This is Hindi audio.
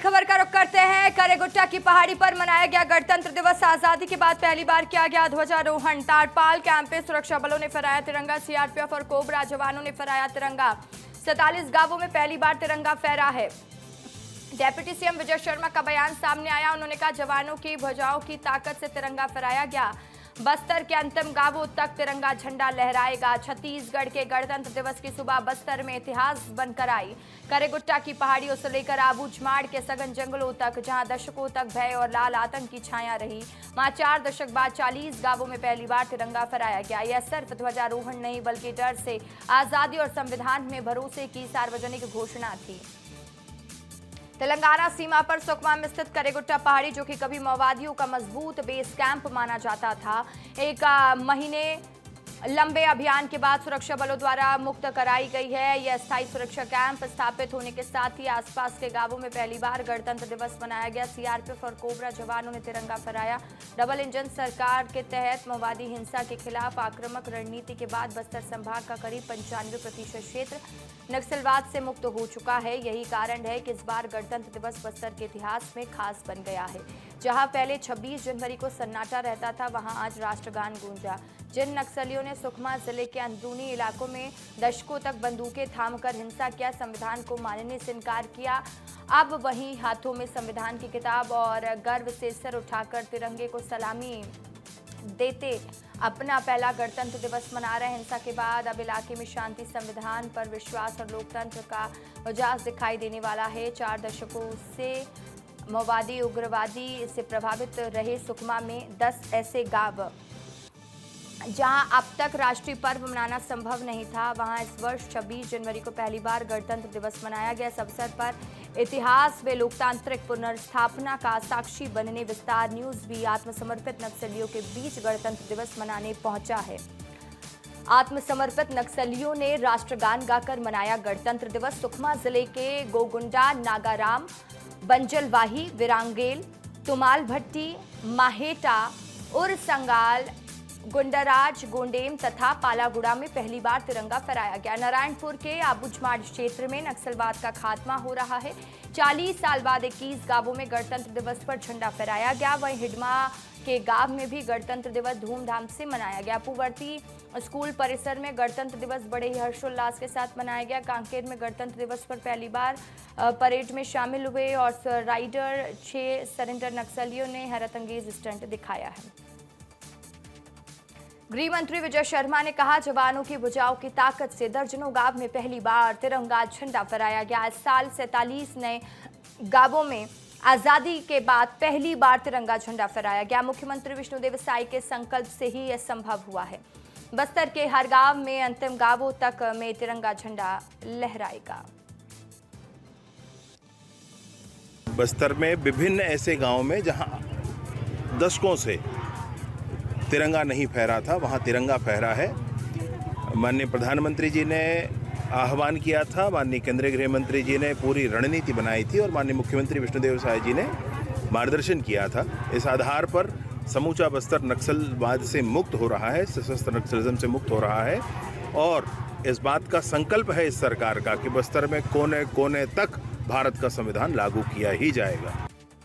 खबर का रुख करते हैं। करेगुट्टा की पहाड़ी पर मनाया गया गणतंत्र दिवस। आजादी के बाद पहली बार किया गया ध्वजारोहण। ताड़पाल कैंप पे सुरक्षा बलों ने फहराया तिरंगा। सीआरपीएफ और कोबरा जवानों ने फहराया तिरंगा। 47 गांवों में पहली बार तिरंगा फहरा है। डेप्यूटी सीएम विजय शर्मा का बयान सामने आया। उन्होंने कहा, जवानों की भुजाओं की ताकत से तिरंगा फहराया गया। बस्तर के अंतिम गांवों तक तिरंगा झंडा लहराएगा। छत्तीसगढ़ के गणतंत्र दिवस की सुबह बस्तर में इतिहास बनकर आई। करेगुट्टा की पहाड़ियों से लेकर आबूझमाड़ के सघन जंगलों तक, जहां दशकों तक भय और लाल आतंक की छाया रही, वहां 4 दशक बाद 40 गांवों में पहली बार तिरंगा फहराया गया। यह सिर्फ ध्वजारोहण नहीं, बल्कि डर से आजादी और संविधान में भरोसे की सार्वजनिक घोषणा थी। तेलंगाना सीमा पर सुकमा में स्थित करेगुट्टा पहाड़ी, जो कि कभी माओवादियों का मजबूत बेस कैंप माना जाता था, एक महीने लंबे अभियान के बाद सुरक्षा बलों द्वारा मुक्त कराई गई है। यह स्थायी सुरक्षा कैंप स्थापित होने के साथ ही आसपास के गांवों में पहली बार गणतंत्र दिवस मनाया गया। सीआरपीएफ और कोबरा जवानों ने तिरंगा फहराया। डबल इंजन सरकार के तहत माओवादी हिंसा के खिलाफ आक्रामक रणनीति के बाद बस्तर संभाग का करीब 95% क्षेत्र नक्सलवाद से मुक्त हो चुका है। यही कारण है कि इस बार गणतंत्र दिवस बस्तर के इतिहास में खास बन गया है। जहां पहले 26 जनवरी को सन्नाटा रहता था, वहां आज राष्ट्रगान गूंजा। जिन नक्सलियों ने सुकमा जिले के अंदरूनी इलाकों में दशकों तक बंदूकें थामकर हिंसा किया, संविधान को मानने से इनकार किया, अब वही हाथों में संविधान की किताब और गर्व से सर उठाकर तिरंगे को सलामी देते अपना पहला गणतंत्र दिवस मना रहे हैं। हिंसा के बाद अब इलाके में शांति, संविधान पर विश्वास और लोकतंत्र का मिजाज दिखाई देने वाला है। 4 दशकों से माओवादी उग्रवादी से प्रभावित रहे सुकमा में 10 ऐसे गांव जहां अब तक राष्ट्रीय पर्व मनाना संभव नहीं था, वहां इस वर्ष 26 जनवरी को पहली बार गणतंत्र दिवस मनाया गया। इस अवसर पर इतिहास में लोकतांत्रिक पुनर्स्थापना का साक्षी बनने विस्तार न्यूज भी आत्मसमर्पित नक्सलियों के बीच गणतंत्र दिवस मनाने पहुंचा है। आत्मसमर्पित नक्सलियों ने राष्ट्रगान गाकर मनाया गणतंत्र दिवस। सुकमा जिले के गोगुंडा, नागाराम, बंजलवाही, विरांगेल, तुमाल भट्टी, माहेटा, उरसंगाल, गुंडराज, गोंडेम तथा पालागुड़ा में पहली बार तिरंगा फहराया गया। नारायणपुर के आबूझमाड़ क्षेत्र में नक्सलवाद का खात्मा हो रहा है। 40 साल बाद 21 गांवों में गणतंत्र दिवस पर झंडा फहराया गया। वहीं हिडमा के गांव में भी गणतंत्र दिवस धूमधाम से मनाया गया। पुवर्ती स्कूल परिसर में गणतंत्र दिवस बड़े ही हर्षोल्लास के साथ मनाया गया। कांकेर में गणतंत्र दिवस पर पहली बार परेड में शामिल हुए और राइडर 6 सरेंडर नक्सलियों ने हैरतअंगेज स्टंट दिखाया है। गृह मंत्री विजय शर्मा ने कहा, जवानों की भुजाओं की ताकत से दर्जनों गांव में पहली बार तिरंगा झंडा फहराया गया। इस साल 47 नए गांवों में आजादी के बाद पहली बार तिरंगा झंडा फहराया गया। मुख्यमंत्री विष्णुदेव साई के संकल्प से ही यह संभव हुआ है। बस्तर के हर गांव में अंतिम गांवों तक में तिरंगा झंडा लहराएगा। बस्तर में विभिन्न ऐसे गांव में जहां दशकों से तिरंगा नहीं फहरा था, वहां तिरंगा फहरा है। माननीय प्रधानमंत्री जी ने आह्वान किया था, माननीय केंद्रीय गृह मंत्री जी ने पूरी रणनीति बनाई थी और माननीय मुख्यमंत्री विष्णुदेव साय जी ने मार्गदर्शन किया था। इस आधार पर समूचा बस्तर नक्सलवाद से मुक्त हो रहा है, सशस्त्र नक्सलिज्म से मुक्त हो रहा है और इस बात का संकल्प है इस सरकार का कि बस्तर में कोने कोने तक भारत का संविधान लागू किया ही जाएगा।